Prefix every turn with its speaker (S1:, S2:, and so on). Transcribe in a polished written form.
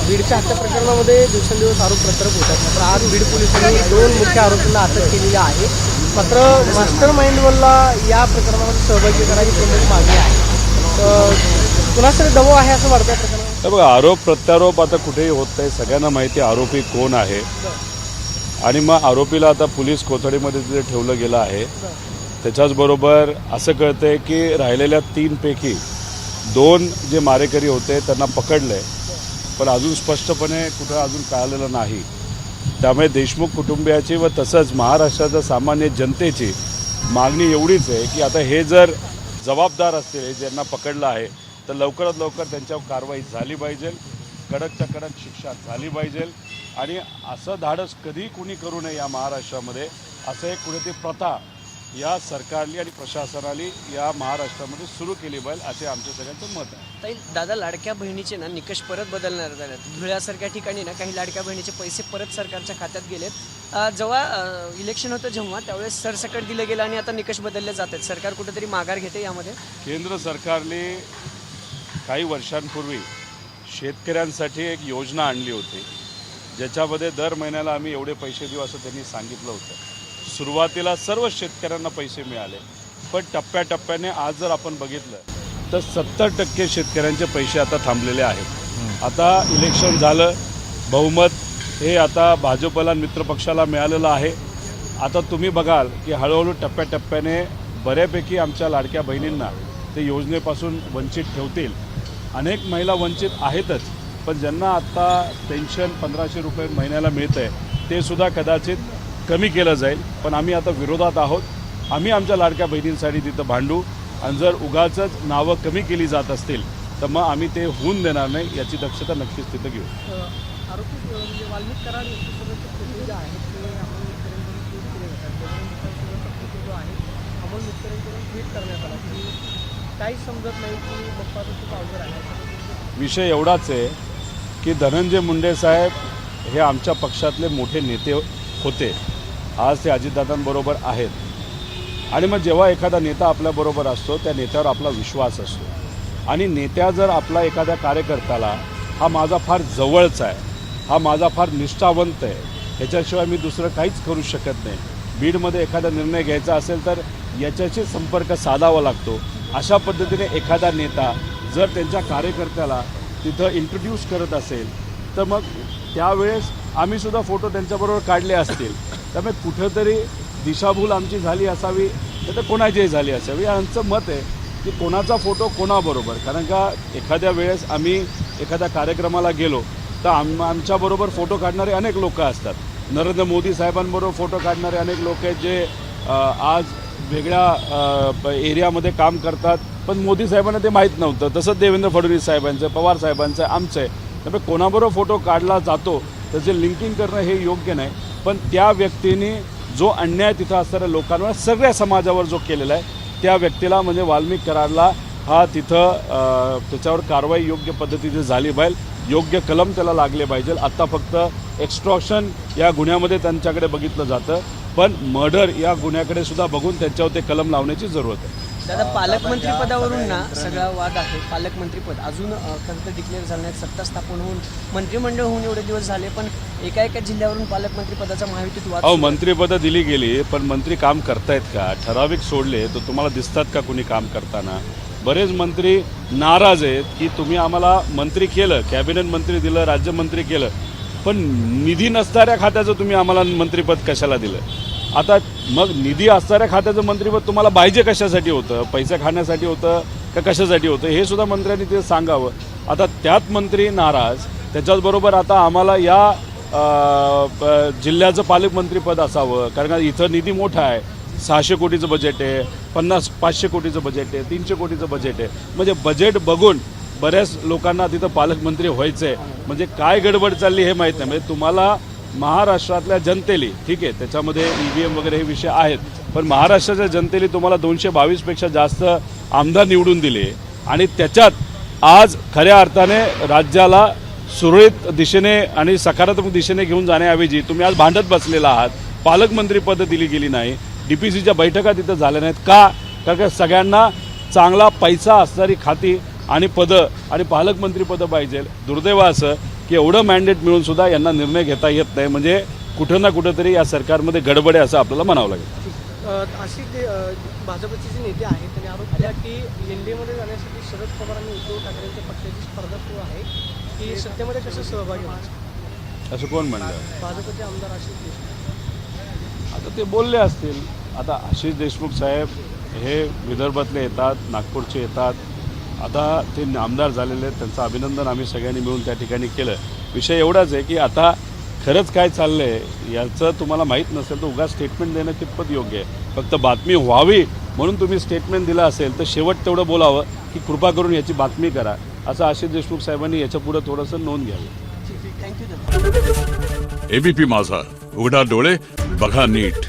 S1: बीडच्या हत्या प्रकरणामध्ये दिवसेंदिवस आरोप प्रत्यारोप होतात. मात्र आज बीड पोलिसांनी 2 मुख्य आरोपींना अटक केलेली आहे. मात्र मास्टर माइंडवरला या प्रकरणामध्ये सहभागी करायची केंद्राची मागणी आहे. कुणाचा दबाव आहे असं वाटतं या प्रकरणात?
S2: तर बघा, आरोप प्रत्यारोप आता कुठेही होत नाही. सगळ्यांना माहिती आहे आरोपी कोण आहे आणि मग आरोपीला आता पोलीस कोठडीमध्ये तिथे ठेवलं गेलं आहे. त्याच्याचबरोबर असं कळतंय की राहिलेल्या 3 पैकी 2 जे मारेकरी होते त्यांना पकडलंय, पण अजून स्पष्टपणे कुठं अजून कळालेलं नाही. त्यामुळे देशमुख कुटुंबियाची व तसंच महाराष्ट्राच्या सामान्य जनतेची मागणी एवढीच आहे की आता हे जर जबाबदार असतील, ज्यांना पकडलं आहे, तर लवकरात लवकर त्यांच्यावर कारवाई झाली पाहिजे, कडकच्या कडक शिक्षा झाली पाहिजे. आणि असं धाडस कधी कुणी करू नये या महाराष्ट्रामध्ये, असं एक कुठे ती प्रथा या सरकारली आणि प्रशासनाने या महाराष्ट्रामध्ये सुरू केली पाहिजे, असे आमच्या सगळ्यांचं मत आहे.
S3: ताई, दादा, लाडक्या बहिणीचे ना निकष परत बदलणार झालेत. धुळ्यासारख्या ठिकाणी ना काही लाडक्या बहिणीचे पैसे परत सरकारच्या खात्यात गेलेत. जेव्हा इलेक्शन होतं जेव्हा त्यावेळेस सरसकट दिलं गेलं आणि आता निकष बदलले जात आहेत. सरकार कुठेतरी माघार घेते यामध्ये.
S2: केंद्र सरकारने काही वर्षांपूर्वी शेतकऱ्यांसाठी एक योजना आणली होती, ज्याच्यामध्ये दर महिन्याला आम्ही एवढे पैसे देऊ असं त्यांनी सांगितलं होतं. सुरुवातीला सर्व शेतकऱ्यांना पैसे मिळाले, पण टप्प्याटप्प्याने आज जर आपण बघितलं तर 70% शेतकऱ्यांचे पैसे आता थांबलेले आहेत. आता इलेक्शन झालं, बहुमत हे आता भाजपला मित्रपक्षाला मिळालेलं आहे. आता तुम्ही बघाल की हळूहळू टप्प्याटप्प्याने बऱ्यापैकी आमच्या लाडक्या बहिणींना ते योजनेपासून वंचित ठेवतील. अनेक महिला वंचित आहेतच, पण ज्यांना आत्ता पेन्शन 1500 रुपये महिन्याला मिळतं आहे ते सुद्धा कदाचित कमी केलं जाईल. पण आम्ही आता विरोधात आहोत. आम्ही आमच्या लाडक्या बहिणींसाठी तिथं भांडू आणि जर उगाचच नावं कमी केली जात असतील तर मग आम्ही ते होऊन देणार नाही, याची दक्षता नक्कीच तिथं घेऊ.
S1: आरोपी म्हणजे वाल्मिक कराड यांच्यासोबतचे फोटो जे आहेत ते अमोल मित्तरेंकडून ट्विट केले जातात. त्याच्यानंतर जो आहे अमोल मित्तरेंकडून ट्विट करण्यात आला की काहीच समजत नाही की बप्पाचं खूप अवघड आहे.
S2: विषय एवढाच आहे की धनंजय मुंडे साहेब हे आमच्या पक्षातले मोठे नेते होते. आज ते अजितदादांबरोबर आहेत. आणि मग जेव्हा एखादा नेता आपल्याबरोबर असतो त्या नेत्यावर आपला विश्वास असतो. आणि नेत्या जर आपला एखाद्या कार्यकर्त्याला हा माझा फार जवळचा आहे, हा माझा फार निष्ठावंत आहे, ह्याच्याशिवाय मी दुसरं काहीच करू शकत नाही, बीडमध्ये एखादा निर्णय घ्यायचा असेल तर याच्याशी संपर्क साधावा लागतो, अशा पद्धतीने एखादा नेता जर त्यांच्या कार्यकर्त्याला तिथं इंट्रोड्यूस करत असेल तर मग त्यावेळेस आम्हीसुद्धा फोटो त्यांच्याबरोबर काढले असतील. त्यामुळे कुठंतरी दिशाभूल आमची झाली असावी तर कोणाचीही झाली असावी. यांचं मत आहे की कोणाचा फोटो कोणाबरोबर, कारण का एखाद्या वेळेस आम्ही एखाद्या कार्यक्रमाला गेलो तर आमच्याबरोबर फोटो काढणारे अनेक लोक असतात. नरेंद्र मोदी साहेबांबरोबर फोटो काढणारे अनेक लोक आहेत जे आज वेगळ्या एरियामध्ये काम करतात, पण मोदी साहेबांना ते माहीत नव्हतं. तसंच देवेंद्र फडणवीस साहेबांचं, पवार साहेबांचं, आमचं आहे. त्यामुळे कोणाबरोबर फोटो काढला जातो त्याचे लिंकिंग करणं हे योग्य नाही. पण त्या व्यक्तीने जो अन्याय तिथं असणाऱ्या लोकांवर, सगळ्या समाजावर जो केलेला आहे त्या व्यक्तीला म्हणजे वाल्मिक कराडला हा तिथं त्याच्यावर कारवाई योग्य पद्धतीने झाली पाहिजे, योग्य कलम त्याला लागले पाहिजे. आत्ता फक्त एक्स्ट्रॉक्शन या गुन्ह्यामध्ये त्यांच्याकडे बघितलं जातं, पण मर्डर या गुन्ह्याकडे सुद्धा बघून त्यांच्यावर ते कलम लावण्याची जरूरत आहे.
S3: दादा, पालकमंत्री पदावरून ना सगळा वाद आहे. पालकमंत्रीपद अजून खरं तर डिक्लेअर झालं नाही. सत्ता स्थापन होऊन मंत्रिमंडळ होऊन एवढे दिवस झाले, पण एका जिल्ह्यावरून पालकमंत्री पदाचा महायुतीत वाद.
S2: मंत्रिपदं दिली गेली, पण मंत्री काम करतायत का? ठराविक सोडले तर तुम्हाला दिसतात का कुणी काम करताना? बरेच मंत्री नाराज आहेत की तुम्ही आम्हाला मंत्री केलं, कॅबिनेट मंत्री दिलं, राज्यमंत्री केलं, पण निधी नसणाऱ्या खात्याचं तुम्ही आम्हाला मंत्रिपद कशाला दिलं? आता मग निधी असणाऱ्या खात्याचं मंत्रिपद तुम्हाला पाहिजे कशासाठी होतं? पैसे खाण्यासाठी होतं का कशासाठी होतं? हे सुद्धा मंत्र्यांनी ते सांगावं. आता त्यात मंत्री नाराज, त्याच्याचबरोबर आता आम्हाला या जिल्ह्याचं पालकमंत्रीपद असावं, कारण का इथं निधी मोठा आहे. 600 कोटीचं बजेट आहे, 500 कोटीचं बजेट आहे, 300 कोटीचं बजेट आहे. म्हणजे बजेट बघून बऱ्याच लोकांना तिथं पालकमंत्री व्हायचं आहे. म्हणजे काय गडबड चालली हे माहीत नाही. म्हणजे तुम्हाला महाराष्ट्रातल्या जनतेली, ठीक आहे त्याच्यामध्ये EVM वगैरे हे विषय आहेत, पण महाराष्ट्राच्या जनतेली तुम्हाला 222पेक्षा जास्त आमदार निवडून दिले आणि त्याच्यात आज खऱ्या अर्थाने राज्याला सुरळीत दिशेने आणि सकारात्मक दिशेने घेऊन जाण्याऐवजी तुम्ही आज भांडत बसलेला आहात. पालकमंत्रीपद दिली गेली नाही, DPCच्या बैठका तिथं झाल्या नाहीत का? कारण का सगळ्यांना चांगला पैसा असणारी खाती आणि पदं आणि पालकमंत्रीपदं पाहिजे. दुर्दैव असं की एवढं मॅन्डेट मिळून सुद्धा यांना निर्णय घेता येत नाही, म्हणजे कुठं ना कुठंतरी या सरकारमध्ये गडबड आहे असं आपल्याला म्हणावं लागेल.
S1: अशी भाजपचे जे नेते आहेत त्यांनी आरोप केला की एनडीएमध्ये जाण्यासाठी शरद पवार आणि उद्धव ठाकरेंच्या पक्षाची स्पर्धा सुरू आहे की सत्तेमध्ये कसं सहभागी व्हायचं.
S2: असं कोण म्हणलं?
S1: भाजपचे आमदार आशिष देशमुख.
S2: आता ते बोलले असतील. आता आशिष देशमुख साहेब हे विदर्भातले येतात, नागपूरचे येतात. आता ते आमदार झालेले आहेत, त्यांचं अभिनंदन आम्ही सगळ्यांनी मिळून त्या ठिकाणी केलं. विषय एवढाच आहे की आता खरंच काय चाललं आहे याचं तुम्हाला माहीत नसेल तर उगाच स्टेटमेंट देणं कितपत योग्य आहे. फक्त बातमी व्हावी म्हणून तुम्ही स्टेटमेंट दिलं असेल तर शेवट तेवढं बोलावं की कृपा करून याची बातमी करा, असं आशिष देशमुख साहेबांनी याच्यापुढं थोडंसं नोंद घ्यावी.
S3: थँक्यू.
S4: एबीपी माझा, उघडा डोळे बघा नीट.